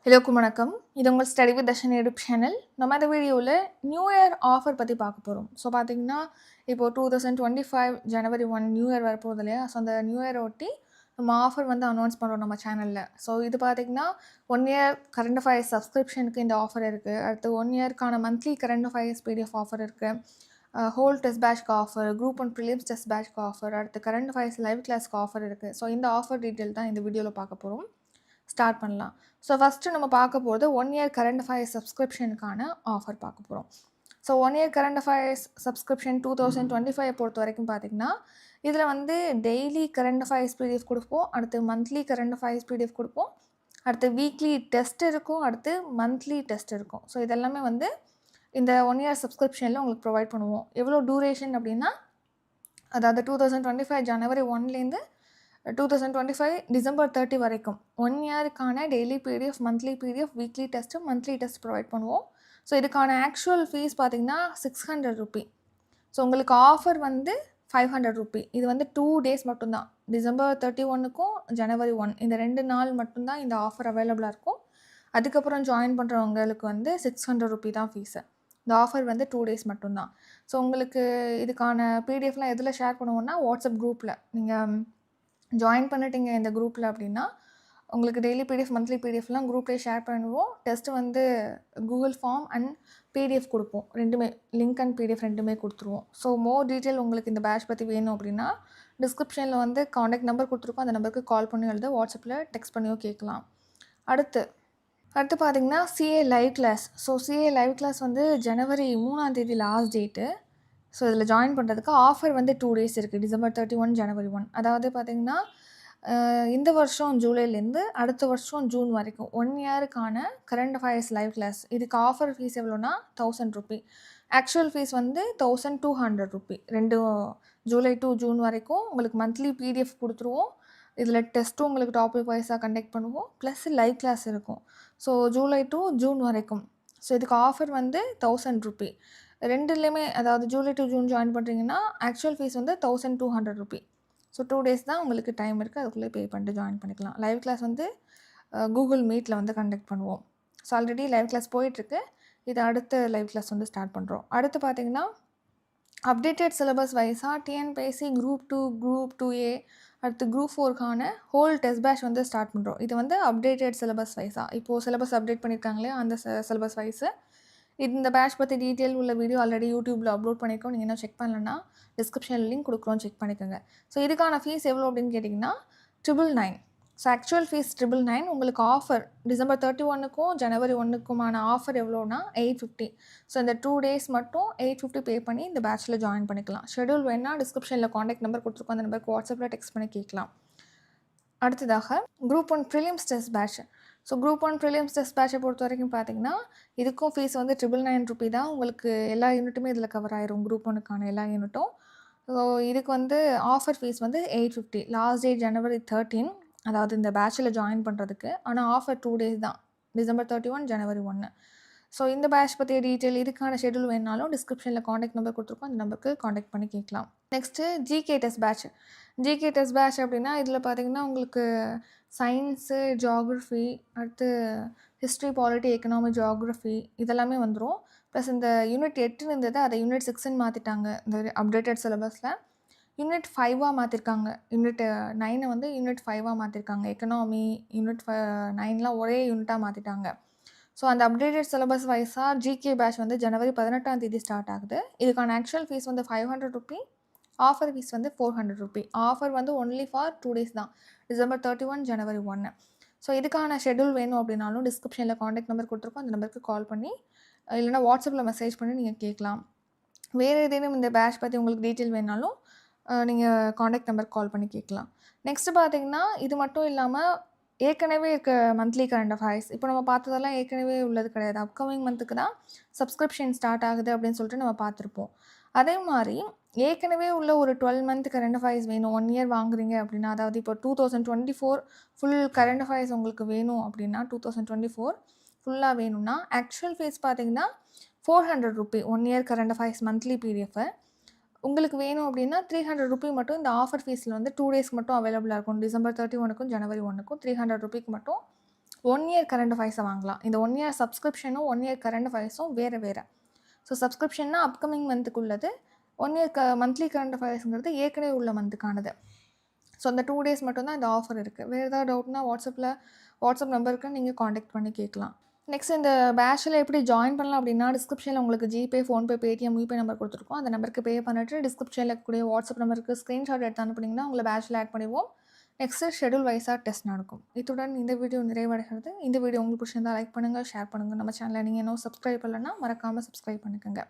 எல்லோருக்கும் வணக்கம். இது உங்கள் study with Darshan YouTube channel. நம்ம இந்த வீடியோவில் நியூ இயர் ஆஃபர் பற்றி பார்க்க போகிறோம். ஸோ பார்த்தீங்கன்னா, இப்போது 2025 ஜனவரி 1 நியூ இயர் வரப்போகுது இல்லையா? ஸோ அந்த நியூ இயர் ஒட்டி நம்ம ஆஃபர் வந்து அனௌன்ஸ் பண்ணுறோம் நம்ம சேனலில். ஸோ இது பார்த்தீங்கன்னா 1 இயர் கரண்ட் அஃபயர்ஸ் சப்ஸ்கிரிப்ஷனுக்கு இந்த ஆஃபர் இருக்குது. அடுத்து 1 இயர்க்கான monthly current affairs PDF offer இருக்குது. ஹோல் டெஸ்ட் பேட்ச்க்கு offer, group one prelims test பேட்ச்க்கு ஆஃபர், அடுத்து கரண்ட் அஃபயர்ஸ் லைவ் கிளாஸ்க்கு ஆஃபர் இருக்குது. ஸோ இந்த ஆஃபர் டீட்டெயில் தான் இந்த வீடியோவில் பார்க்க போகிறோம். ஸ்டார்ட் பண்ணலாம். ஸோ ஃபஸ்ட்டு நம்ம பார்க்க போகிறது 1 இயர் கரண்ட் அஃபயர்ஸ் சப்ஸ்கிரிப்ஷனுக்கான ஆஃபர் பார்க்க போகிறோம். So 1 year current affairs subscription 2025 பொறுத்த வரைக்கும் பார்த்திங்கன்னா, இதில் வந்து டெய்லி கரண்ட் அஃபயர்ஸ் பிடிஎஃப் கொடுப்போம், அடுத்து மந்த்லி கரண்ட் அஃபயர்ஸ் பிடிஎஃப் கொடுப்போம், அடுத்து வீக்லி டெஸ்ட் இருக்கும், அடுத்து மந்த்லி டெஸ்ட் இருக்கும். ஸோ இதெல்லாமே வந்து இந்த 1 இயர் சப்ஸ்கிரிப்ஷனில் உங்களுக்கு ப்ரொவைட் பண்ணுவோம். எவ்வளோ டூரேஷன் அப்படின்னா, அதாவது 2025 ஜனவரி 1லேருந்து 2025 டிசம்பர் 30 வரைக்கும் 1 இயருக்கான daily PDF, monthly PDF, weekly test, monthly test provide பண்ணுவோம். ஸோ இதுக்கான ஆக்சுவல் ஃபீஸ் பார்த்திங்கன்னா 600 ரூபி. ஸோ உங்களுக்கு ஆஃபர் வந்து 500 ரூபி. இது வந்து 2 டேஸ் மட்டும்தான். டிசம்பர் 31க்கும் ஜனவரி 1 இந்த 2 நாள் மட்டும்தான் இந்த ஆஃபர் அவைலபிளாக இருக்கும். அதுக்கப்புறம் ஜாயின் பண்ணுறவங்களுக்கு வந்து 600 ரூபி தான் ஃபீஸு. இந்த ஆஃபர் வந்து 2 டேஸ் மட்டும்தான். ஸோ உங்களுக்கு இதுக்கான பிடிஎஃப்லாம் எதில் ஷேர் பண்ணுவோன்னா, வாட்ஸ்அப் குரூப்பில் நீங்கள் ஜாயின் பண்ணிட்டீங்க இந்த குரூப்பில் அப்படின்னா, உங்களுக்கு டெய்லி பிடிஎஃப், மந்த்லி பிடிஎஃப்லாம் குரூப்லேயே ஷேர் பண்ணுவோம். டெஸ்ட்டு வந்து கூகுள் ஃபார்ம் அண்ட் பிடிஎஃப் கொடுப்போம். ரெண்டுமே லிங்க் அண்ட் பிடிஎஃப் ரெண்டுமே கொடுத்துருவோம். ஸோ மோர் டீட்டெயில் உங்களுக்கு இந்த பேட்ச் பற்றி வேணும் அப்படின்னா, டிஸ்கிரிப்ஷனில் வந்து காண்டாக்ட் நம்பர் கொடுத்துருக்கோம். அந்த நம்பருக்கு கால் பண்ணி எழுத, வாட்ஸ்அப்பில் டெக்ஸ்ட் பண்ணியோ கேட்கலாம். அடுத்து பார்த்திங்கன்னா CA live class. So CA live class வந்து ஜனவரி 3 லாஸ்ட் டேட்டு. ஸோ இதில் ஜாயின் பண்ணுறதுக்கு ஆஃபர் வந்து 2 டேஸ் இருக்குது. டிசம்பர் 31 ஜனவரி 1. அதாவது பார்த்திங்கன்னா, இந்த வருஷம் ஜூலைலேருந்து அடுத்த வருஷம் ஜூன் வரைக்கும் 1 இயருக்கான கரண்ட் அஃபயர்ஸ் லைவ் கிளாஸ். இதுக்கு ஆஃபர் ஃபீஸ் எவ்வளோனா 1000 ரூபி. ஆக்சுவல் ஃபீஸ் வந்து 1200 ரூபி. ஜூலை டு ஜூன் வரைக்கும் உங்களுக்கு மந்த்லி பிடிஎஃப் கொடுத்துருவோம். இதில் டெஸ்ட்டும் உங்களுக்கு டாபிக் வைஸாக கண்டக்ட் பண்ணுவோம், ப்ளஸ் லைவ் கிளாஸ் இருக்கும். ஸோ ஜூலை டு ஜூன் வரைக்கும். ஸோ இதுக்கு ஆஃபர் வந்து 1000 ரூபி. ரெண்டுலேயுமே, அதாவது ஜூலை டு ஜூன் ஜாயின் பண்ணுறீங்கன்னா ஆக்சுவல் ஃபீஸ் வந்து 1200 ரூபி. ஸோ 2 டேஸ் தான் உங்களுக்கு டைம் இருக்குது. அதுக்குள்ளே பே பண்ணிட்டு ஜாயின் பண்ணிக்கலாம். லைவ் கிளாஸ் வந்து கூகுள் மீட்டில் வந்து கண்டக்ட் பண்ணுவோம். ஸோ ஆல்ரெடி லைவ் கிளாஸ் போயிட்டுருக்கு. இது அடுத்த லைவ் கிளாஸ் வந்து ஸ்டார்ட் பண்ணுறோம். அடுத்து பார்த்திங்கன்னா, அப்டேட்டட் சிலபஸ் வைஸாக டிஎன்பிஎஸ்சி குரூப் 2, குரூப் 2A, அடுத்து குரூப் 4க்கான ஹோல் டெஸ்ட் பேட்ச் வந்து ஸ்டார்ட் பண்ணுறோம். இது வந்து அப்டேட்டட் சிலபஸ் வைஸாக இப்போது சிலபஸ் அப்டேட் பண்ணியிருக்காங்களே அந்த சிலபஸ் வைஸு. இந்த பேட்ச் பற்றி டீட்டெயில் உள்ள வீடியோ ஆல்ரெடி யூடியூப்பில் அப்லோட் பண்ணியிருக்கோம். நீங்கள் என்ன செக் பண்ணலன்னா டிஸ்கிரிப்ஷனில் லிங்க் கொடுக்குறோம், செக் பண்ணிக்கோங்க. ஸோ இதுக்கான ஃபீஸ் எவ்வளோ அப்படின்னு கேட்டிங்கன்னா 999. So actual fees 999. உங்களுக்கு ஆஃபர் டிசம்பர் 31க்கும் ஜனவரி 1க்குமான ஆஃபர் எவ்வளோனா 850. ஸோ இந்த 2 டேஸ் மட்டும் 850 பே பண்ணி இந்த பேட்ச்சில் ஜாயின் பண்ணிக்கலாம். ஷெடியூல் வேணா டிஸ்கிரிப்ஷனில் காண்டாக்ட் நம்பர் கொடுத்துருக்கோம். அந்த நம்பருக்கு வாட்ஸ்அப்பில் டெக்ஸ்ட் பண்ணி கேட்கலாம். அடுத்ததாக group 1 prelims test batch. So group 1 prelims test பேட்சை பொறுத்த வரைக்கும் பார்த்திங்கன்னா, இதுக்கும் ஃபீஸ் வந்து 999 ரூபி தான். உங்களுக்கு எல்லா யூனிட்டுமே இதில் கவர் ஆயிரும், குரூப் 1க்கான எல்லா யூனிட்டும். ஸோ இதுக்கு வந்து ஆஃபர் ஃபீஸ் வந்து 850. லாஸ்ட் டேட் ஜனவரி 13, அதாவது இந்த பேட்சில் ஜாயின் பண்ணுறதுக்கு. ஆனால் ஆஃபர் 2 டேஸ் தான், டிசம்பர் 31 ஜனவரி 1. ஸோ இந்த பேட்ச் பற்றிய டீட்டெயில், இதுக்கான ஷெடியூல் வேணாலும் டிஸ்கிரிப்ஷனில் காண்டாக்ட் நம்பர் கொடுத்துருக்கோம். அந்த நம்பருக்கு காண்டாக்ட் பண்ணி கேட்கலாம். Next GK test batch. GK test batch அப்படின்னா, இதில் பார்த்திங்கன்னா உங்களுக்கு சயின்ஸு, ஜியாகிரஃபி, அடுத்து ஹிஸ்ட்ரி, பாலிட்டி, எக்கனாமி, ஜியாகிரஃபி இதெல்லாமே வந்துடும். ப்ளஸ் இந்த யூனிட் 8 இருந்தது, அதை யூனிட் 6ன்னு மாற்றிட்டாங்க இந்த அப்டேட்டட் சிலபஸில். யூனிட் 5ஆக மாற்றிருக்காங்க. யூனிட் 9 வந்து யூனிட் 5ஆக மாற்றிருக்காங்க. எக்கனாமி, யூனிட் 9லாம் ஒரே யூனிட்டாக மாற்றிட்டாங்க. ஸோ அந்த அப்டேட்டட் சிலபஸ் வைஸாக ஜிகே பேட்ச் வந்து ஜனவரி 18 ஸ்டார்ட் ஆகுது. இதுக்கான ஆக்சுவல் ஃபீஸ் வந்து 500 ரூபி. ஆஃபர் ஃபீஸ் வந்து 400 ரூபி. ஆஃபர் வந்து ஒன்லி ஃபார் 2 டேஸ் தான், டிசம்பர் 31 ஜனவரி 1. ஸோ இதுக்கான ஷெடியூல் வேணும் அப்படின்னாலும் டிஸ்கிரிப்ஷனில் காண்டாக்ட் நம்பர் கொடுத்துருக்கோம். அந்த நம்பருக்கு கால் பண்ணி இல்லைனா வாட்ஸ்அப்பில் மெசேஜ் பண்ணி நீங்கள் கேட்கலாம். வேறு ஏதேனும் இந்த பேட்ச் பற்றி உங்களுக்கு டீட்டெயில் வேணாலும் நீங்கள் காண்டாக்ட் நம்பருக்கு கால் பண்ணி கேட்கலாம். நெக்ஸ்ட்டு பார்த்திங்கன்னா, இது மட்டும் இல்லாமல் ஏற்கனவே இருக்க மந்த்லி கரண்ட் அஃபயர்ஸ், இப்போ நம்ம பார்த்ததெல்லாம் ஏற்கனவே உள்ளது கிடையாது. அப்கமிங் மந்த்துக்கு தான் சப்ஸ்கிரிப்ஷன் ஸ்டார்ட் ஆகுது அப்படின்னு சொல்லிட்டு நம்ம பார்த்துருப்போம். அதே மாதிரி ஏற்கனவே உள்ள ஒரு 12 மந்த் கரண்ட் அஃபயர்ஸ் வேணும், 1 இயர் வாங்குறீங்க அப்படின்னா, அதாவது இப்போ 2024 ஃபுல் கரண்ட் அஃபயர்ஸ் உங்களுக்கு வேணும் அப்படின்னா, 2024 ஃபுல்லாக வேணும்னா ஆக்சுவல் ஃபீஸ் பார்த்திங்கன்னா 400 Ruby. 1 year current affairs monthly PDF உங்களுக்கு வேணும் அப்படின்னா 300 ரூபி மட்டும் இந்த ஆஃபர் ஃபீஸில் வந்து 2 டேஸ்க்கு மட்டும் அவைலபிளாக இருக்கும். டிசம்பர் 31க்கும் ஜனவரி 1க்கும் 300 ரூபிக்கு மட்டும் 1 இயர் கரண்ட் அஃபேர்ஸை வாங்கலாம். இந்த 1 இயர் சப்ஸ்கிரிப்ஷனும் 1 இயர் கரண்ட் அஃபேர்ஸும் வேறு வேறு. ஸோ சப்ஸ்கிரிப்ஷன்னா அப்கமிங் மந்த்துக்கு உள்ளது. 1 இயர் மந்த்லி கரண்ட் அஃபேர்ஸுங்கிறது ஏற்கனவே உள்ள மந்த்துக்கானது. ஸோ அந்த 2 டேஸ் மட்டும் தான் இந்த ஆஃபர் இருக்குது. வேறு ஏதாவது டவுட்னா வாட்ஸ்அப் நம்பருக்கு நீங்கள் காண்டாக்ட் பண்ணி கேட்கலாம். நெக்ஸ்ட் இந்த பேட்சில் எப்படி ஜாயின் பண்ணலாம் அப்படின்னா, டிஸ்கிரிப்ஷனில் உங்களுக்கு GPay, PhonePe, Paytm, YouPay number கொடுத்துருக்கோம். அந்த நம்பருக்கு பே பண்ணிட்டு டிஸ்கிரிப்ஷனில் இருக்கக்கூடிய வாட்ஸ்அப் நம்பருக்கு ஸ்க்ரீன்ஷாட் எடுத்து அனுப்புனீங்கன்னா உங்களை பேட்சில் ஆட் பண்ணிடுவோம். நெக்ஸ்ட்டு ஷெட்யூல் வைஸாக டெஸ்ட் நடக்கும். இத்துடன் இந்த வீடியோ நிறைவடைகிறது. இந்த வீடியோ உங்களுக்கு பிடிச்சிருந்தா லைக் பண்ணுங்கள், ஷேர் பண்ணுங்கள். நம்ம சேனலை நீங்கள் இன்னும் சப்ஸ்கிரைப் பண்ணலைன்னா மறக்காமல் சப்ஸ்கிரைப் பண்ணிக்கோங்க.